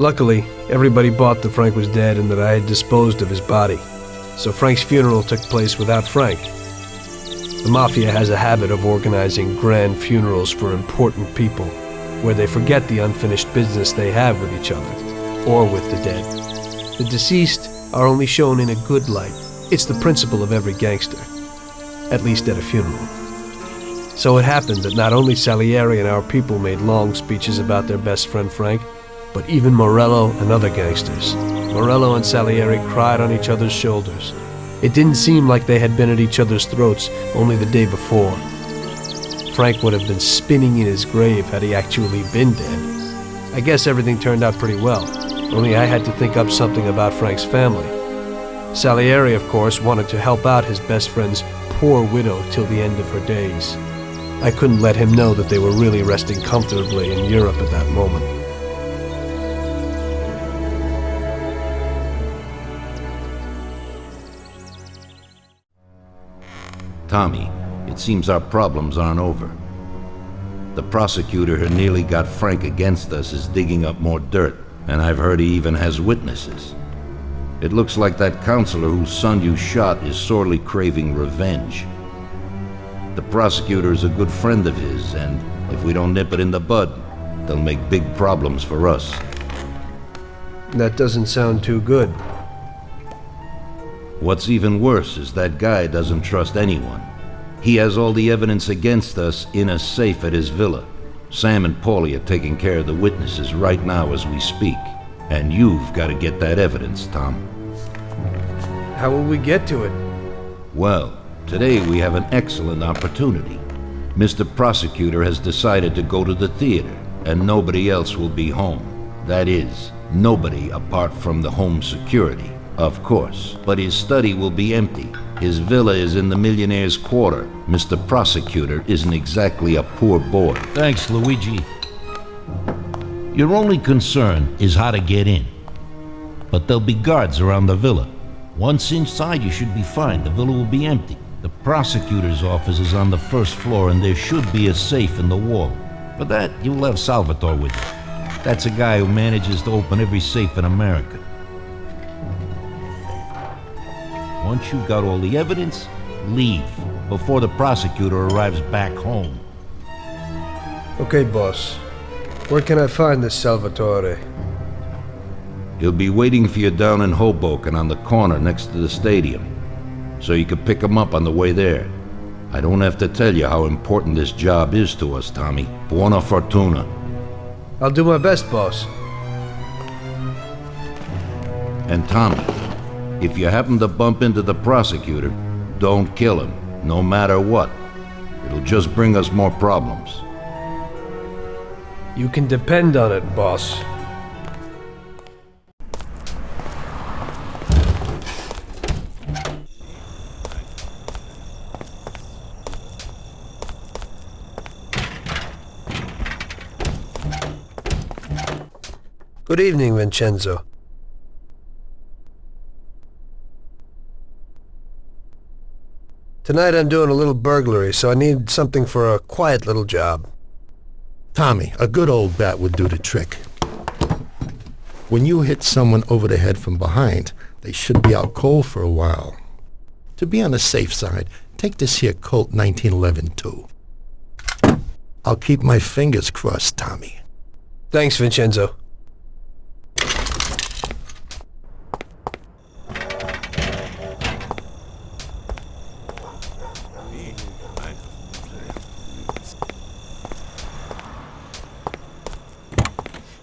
Luckily, everybody bought that Frank was dead and that I had disposed of his body. So Frank's funeral took place without Frank. The Mafia has a habit of organizing grand funerals for important people, where they forget the unfinished business they have with each other, or with the dead. The deceased are only shown in a good light. It's the principle of every gangster, at least at a funeral. So it happened that not only Salieri and our people made long speeches about their best friend Frank, but even Morello and other gangsters. Morello and Salieri cried on each other's shoulders. It didn't seem like they had been at each other's throats only the day before. Frank would have been spinning in his grave had he actually been dead. I guess everything turned out pretty well, only I had to think up something about Frank's family. Salieri, of course, wanted to help out his best friend's poor widow till the end of her days. I couldn't let him know that they were really resting comfortably in Europe at that moment. Tommy, it seems our problems aren't over. The prosecutor who nearly got Frank against us is digging up more dirt, and I've heard he even has witnesses. It looks like that counselor whose son you shot is sorely craving revenge. The prosecutor is a good friend of his, and if we don't nip it in the bud, they'll make big problems for us. That doesn't sound too good. What's even worse is that guy doesn't trust anyone. He has all the evidence against us in a safe at his villa. Sam and Paulie are taking care of the witnesses right now as we speak. And you've got to get that evidence, Tom. How will we get to it? Well, today we have an excellent opportunity. Mr. Prosecutor has decided to go to the theater, and nobody else will be home. That is, nobody apart from the home security. Of course, but his study will be empty. His villa is in the millionaire's quarter. Mr. Prosecutor isn't exactly a poor boy. Thanks, Luigi. Your only concern is how to get in. But there'll be guards around the villa. Once inside, you should be fine. The villa will be empty. The prosecutor's office is on the first floor, and there should be a safe in the wall. For that, you'll have Salvatore with you. That's a guy who manages to open every safe in America. Once you've got all the evidence, leave before the prosecutor arrives back home. Okay, boss. Where can I find this Salvatore? He'll be waiting for you down in Hoboken on the corner next to the stadium, so you can pick him up on the way there. I don't have to tell you how important this job is to us, Tommy. Buona fortuna. I'll do my best, boss. And Tommy, if you happen to bump into the prosecutor, don't kill him, no matter what. It'll just bring us more problems. You can depend on it, boss. Good evening, Vincenzo. Tonight I'm doing a little burglary, so I need something for a quiet little job. Tommy, a good old bat would do the trick. When you hit someone over the head from behind, they should be out cold for a while. To be on the safe side, take this here Colt 1911 too. I'll keep my fingers crossed, Tommy. Thanks, Vincenzo.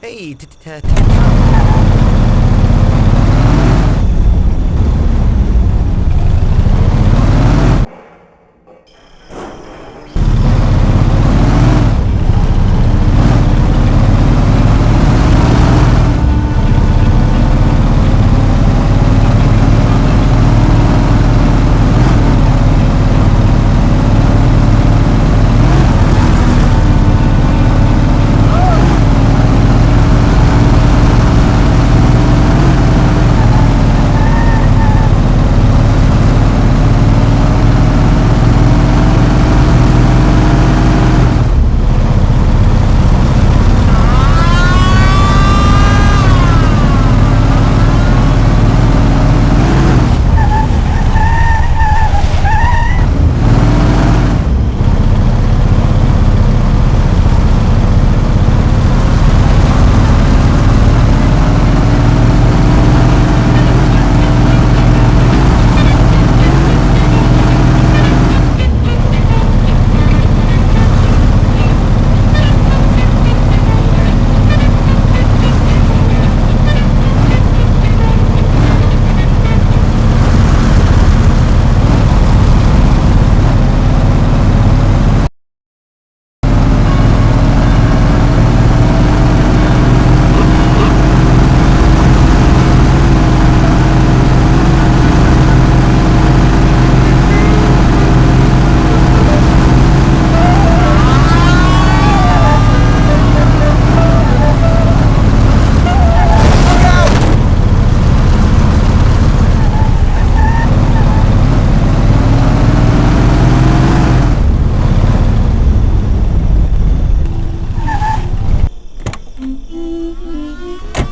Hey,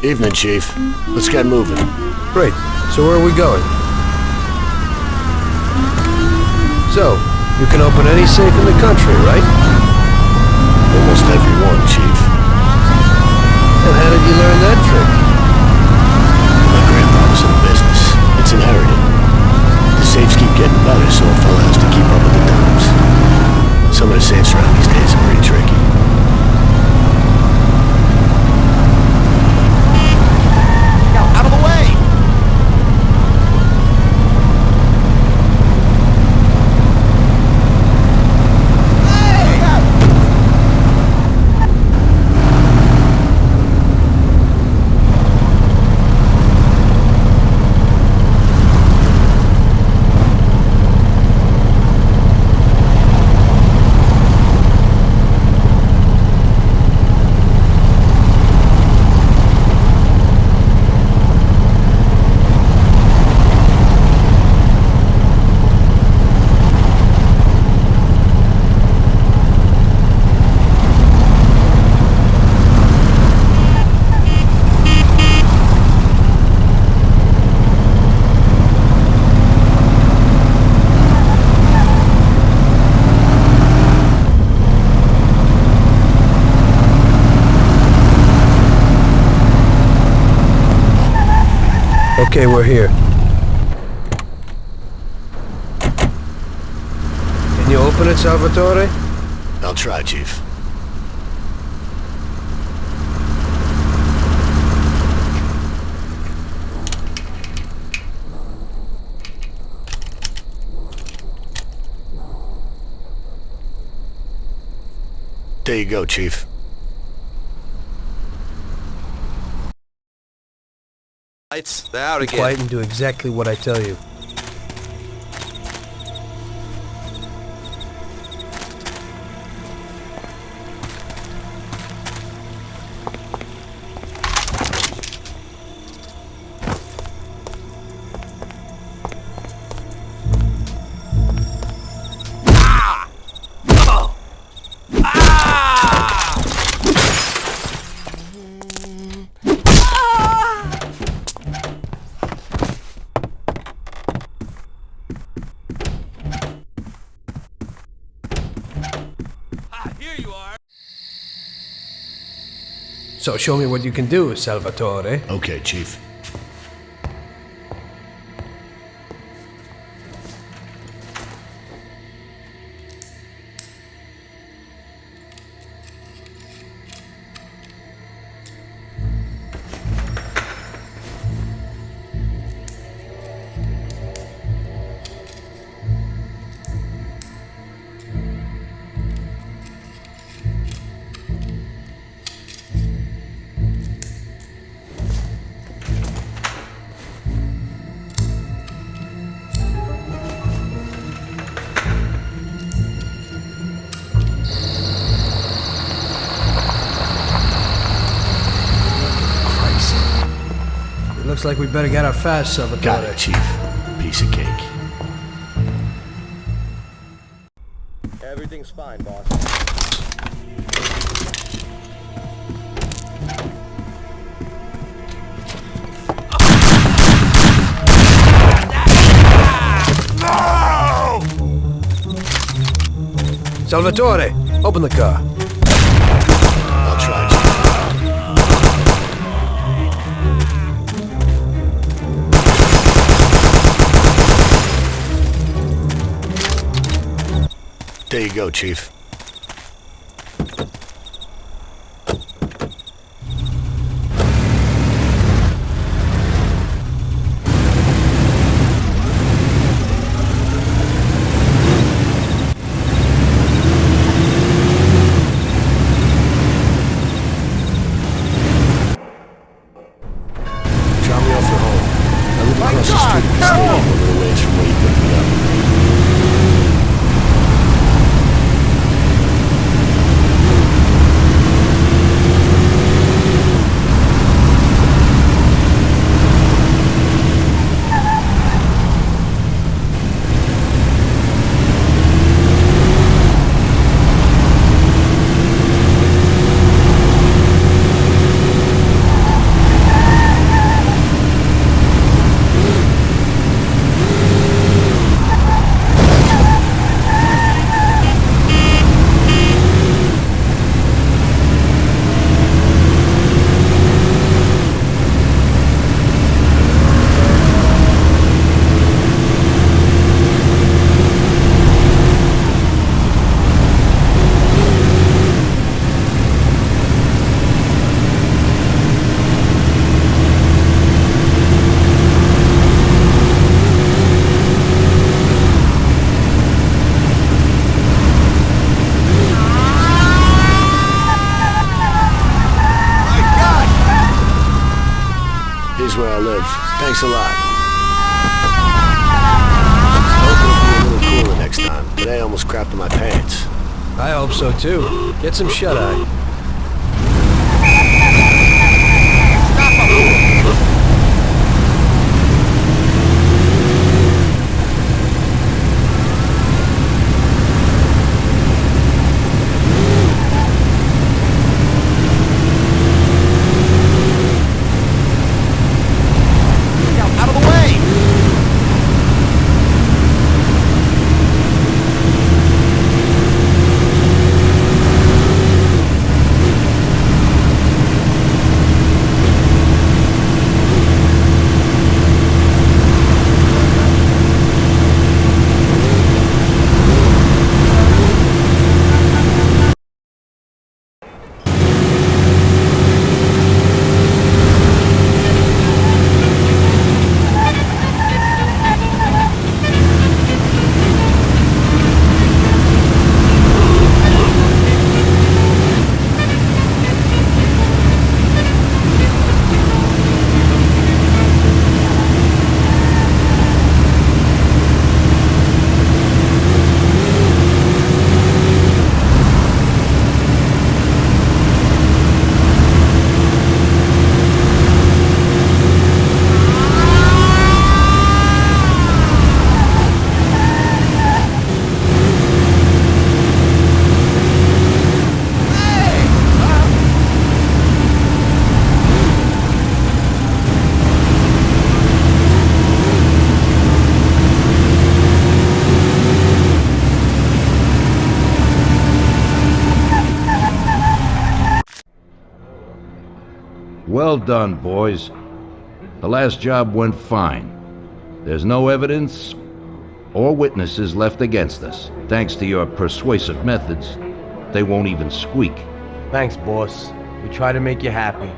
Evening, Chief. Let's get moving. Great. So where are we going? So, you can open any safe in the country, right? Almost every one, Chief. And how did you learn that trick? My grandpa was in the business. It's inherited. The safes keep getting better, so a fella has to keep up with the times. Some of the safes around these days are pretty tricky. Out of the way! Okay, we're here. Can you open it, Salvatore? I'll try, Chief. There you go, Chief. Lights, they're out Be again. quiet and do exactly what I tell you. So show me what you can do, Salvatore. Okay, Chief. Looks like we better get out fast, Salvatore. Got it, Chief. Piece of cake. Everything's fine, boss. Salvatore, open the car. I'll try, Chief. There you go, Chief. Drop me off at home. I live across the street from the stadium, a little ways from where you picked me up. Here's where I live. Thanks a lot. I hope it'll be a little cooler next time. Today I almost crapped in my pants. I hope so too. Get some shut-eye. Well done, boys. The last job went fine. There's no evidence or witnesses left against us. Thanks to your persuasive methods, they won't even squeak. Thanks, boss. We try to make you happy.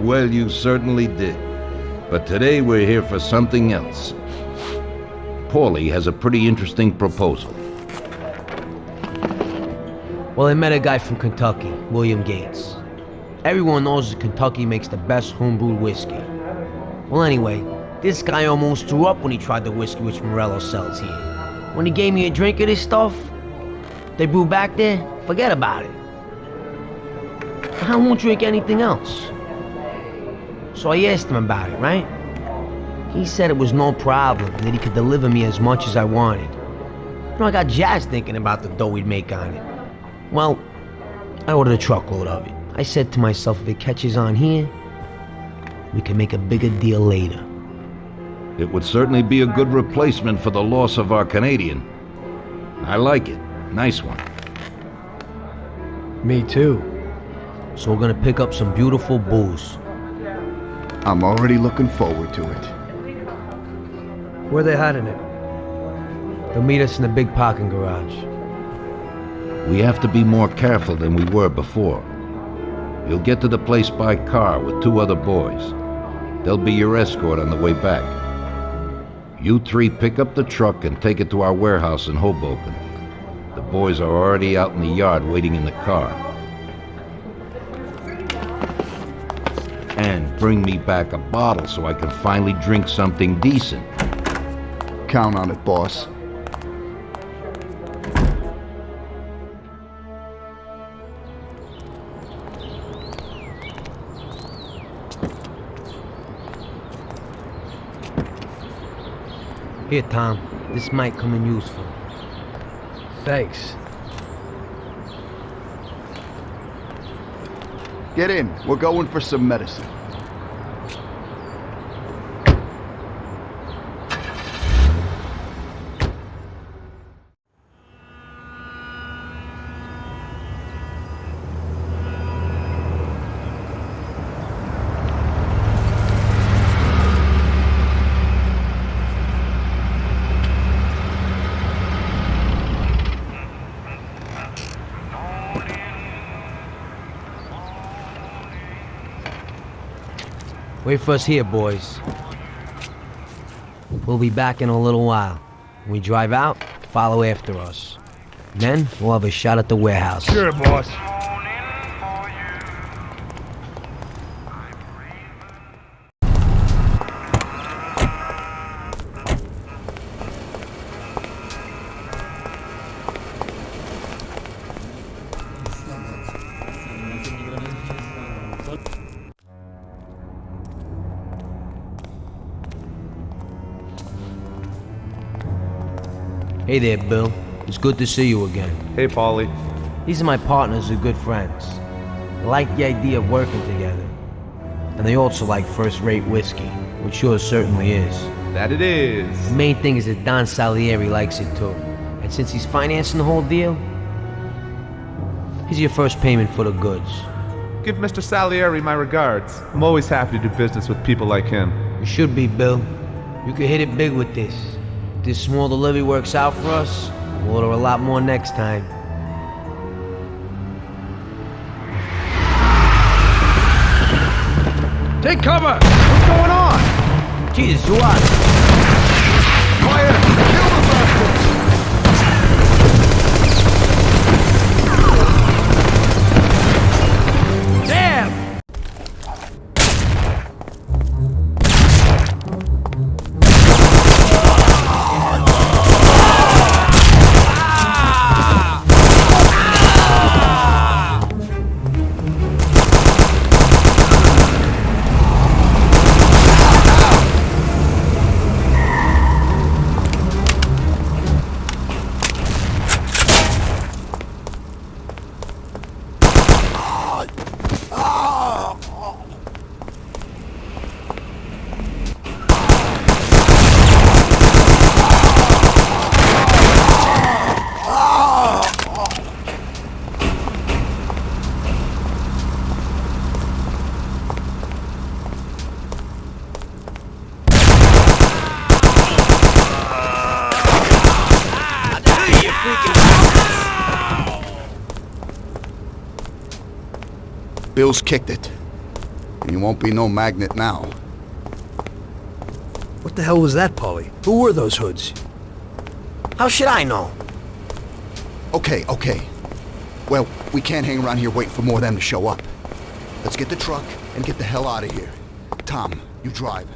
Well, you certainly did. But today we're here for something else. Paulie has a pretty interesting proposal. Well, I met a guy from Kentucky, William Gates. Everyone knows that Kentucky makes the best homebrewed whiskey. Well, anyway, this guy almost threw up when he tried the whiskey which Morello sells here. When he gave me a drink of this stuff they brew back there, forget about it. I won't drink anything else. So I asked him about it, right? He said it was no problem and that he could deliver me as much as I wanted. You know, I got jazzed thinking about the dough we'd make on it. Well, I ordered a truckload of it. I said to myself, if it catches on here, we can make a bigger deal later. It would certainly be a good replacement for the loss of our Canadian. I like it. Nice one. Me too. So we're gonna pick up some beautiful booze. I'm already looking forward to it. Where they hiding it? They'll meet us in the big parking garage. We have to be more careful than we were before. You'll get to the place by car with 2 other boys. They'll be your escort on the way back. You 3 pick up the truck and take it to our warehouse in Hoboken. The boys are already out in the yard waiting in the car. And bring me back a bottle so I can finally drink something decent. Count on it, boss. Here, Tom. This might come in useful. Thanks. Get in. We're going for some medicine. Wait for us here, boys. We'll be back in a little while. When we drive out, follow after us. Then, we'll have a shot at the warehouse. Sure, boss. Hey there, Bill. It's good to see you again. Hey, Paulie. These are my partners who are good friends. They like the idea of working together. And they also like first-rate whiskey, which yours certainly is. That it is. The main thing is that Don Salieri likes it too. And since he's financing the whole deal, here's your first payment for the goods. Give Mr. Salieri my regards. I'm always happy to do business with people like him. You should be, Bill. You could hit it big with this. If this small delivery works out for us, we'll order a lot more next time. Take cover! What's going on? Jesus, who are you? Quiet! Kill the bastards! Damn! Bill's kicked it. And you won't be no magnet now. What the hell was that, Paulie? Who were those hoods? How should I know? Okay. Well, we can't hang around here waiting for more of them to show up. Let's get the truck and get the hell out of here. Tom, you drive.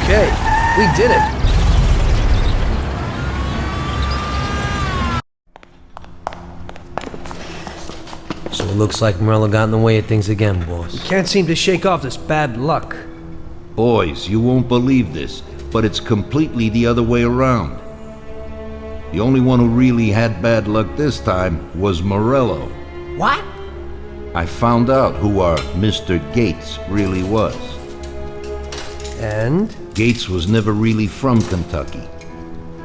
Okay, we did it. So it looks like Morello got in the way of things again, boss. Can't seem to shake off this bad luck. Boys, you won't believe this, but it's completely the other way around. The only one who really had bad luck this time was Morello. What? I found out who our Mr. Gates really was. And? Gates was never really from Kentucky.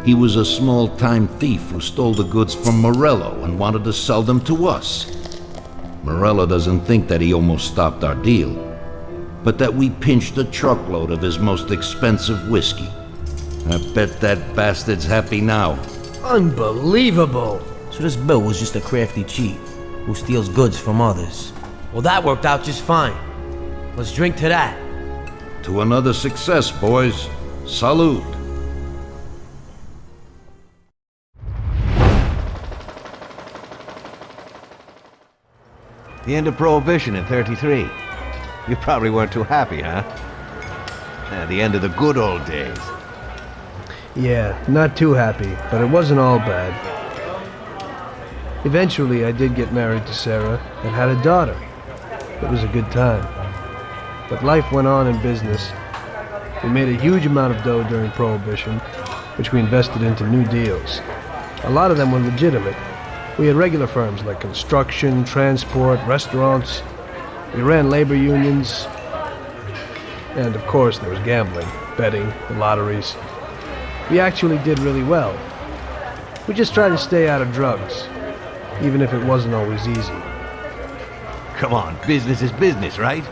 He was a small-time thief who stole the goods from Morello and wanted to sell them to us. Morello doesn't think that he almost stopped our deal, but that we pinched a truckload of his most expensive whiskey. I bet that bastard's happy now. Unbelievable! So this Bill was just a crafty cheat who steals goods from others. Well, that worked out just fine. Let's drink to that. To another success, boys. Salute. The end of Prohibition in 33. You probably weren't too happy, huh? The end of the good old days. Yeah, not too happy, but it wasn't all bad. Eventually, I did get married to Sarah and had a daughter. It was a good time. But life went on in business. We made a huge amount of dough during Prohibition, which we invested into new deals. A lot of them were legitimate. We had regular firms like construction, transport, restaurants. We ran labor unions. And of course, there was gambling, betting, and lotteries. We actually did really well. We just tried to stay out of drugs, even if it wasn't always easy. Come on, business is business, right?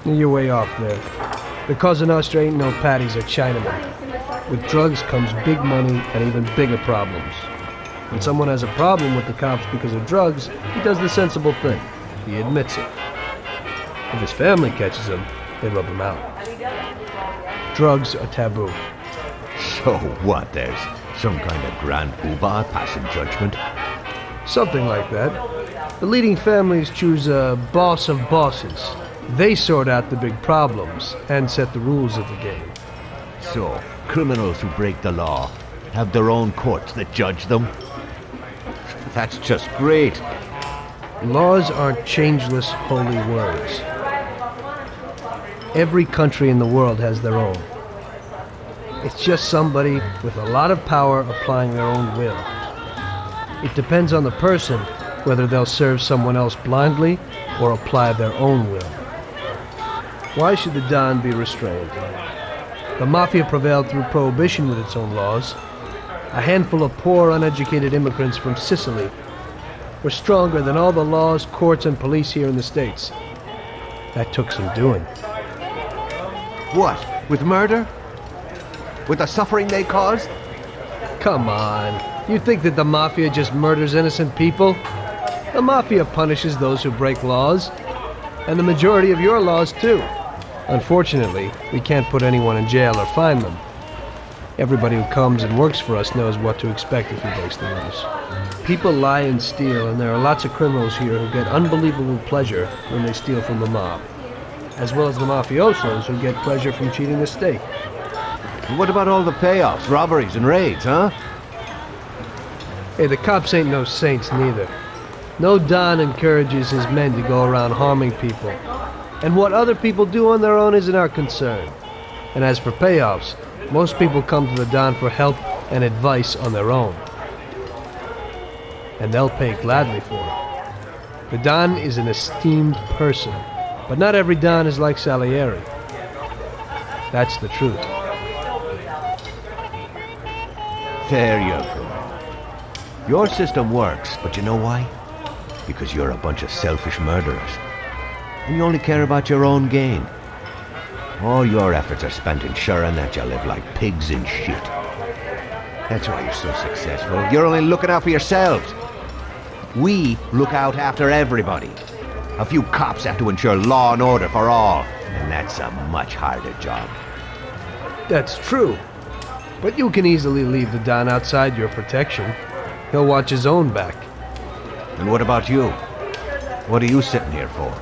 You're way off there. The Cosa Nostra ain't no patties or Chinamen. With drugs comes big money and even bigger problems. When someone has a problem with the cops because of drugs, he does the sensible thing. He admits it. If his family catches him, they rub him out. Drugs are taboo. So what, there's some kind of grand poobah passing judgment? Something like that. The leading families choose a boss of bosses. They sort out the big problems and set the rules of the game. So, criminals who break the law have their own courts that judge them? That's just great. Laws aren't changeless holy words. Every country in the world has their own. It's just somebody with a lot of power applying their own will. It depends on the person whether they'll serve someone else blindly or apply their own will. Why should the Don be restrained? The Mafia prevailed through Prohibition with its own laws. A handful of poor, uneducated immigrants from Sicily were stronger than all the laws, courts, and police here in the States. That took some doing. What? With murder? With the suffering they caused? Come on. You think that the Mafia just murders innocent people? The Mafia punishes those who break laws. And the majority of your laws, too. Unfortunately, we can't put anyone in jail or fine them. Everybody who comes and works for us knows what to expect if he breaks the rules. People lie and steal, and there are lots of criminals here who get unbelievable pleasure when they steal from the mob, as well as the mafiosos who get pleasure from cheating the state. What about all the payoffs, robberies, and raids, huh? Hey, the cops ain't no saints neither. No Don encourages his men to go around harming people. And what other people do on their own isn't our concern. And as for payoffs, most people come to the Don for help and advice on their own. And they'll pay gladly for it. The Don is an esteemed person, but not every Don is like Salieri. That's the truth. There you go. Your system works, but you know why? Because you're a bunch of selfish murderers. And you only care about your own gain. All your efforts are spent ensuring that you live like pigs in shit. That's why you're so successful. You're only looking out for yourselves. We look out after everybody. A few cops have to ensure law and order for all, and that's a much harder job. That's true. But you can easily leave the Don outside your protection. He'll watch his own back. And what about you? What are you sitting here for?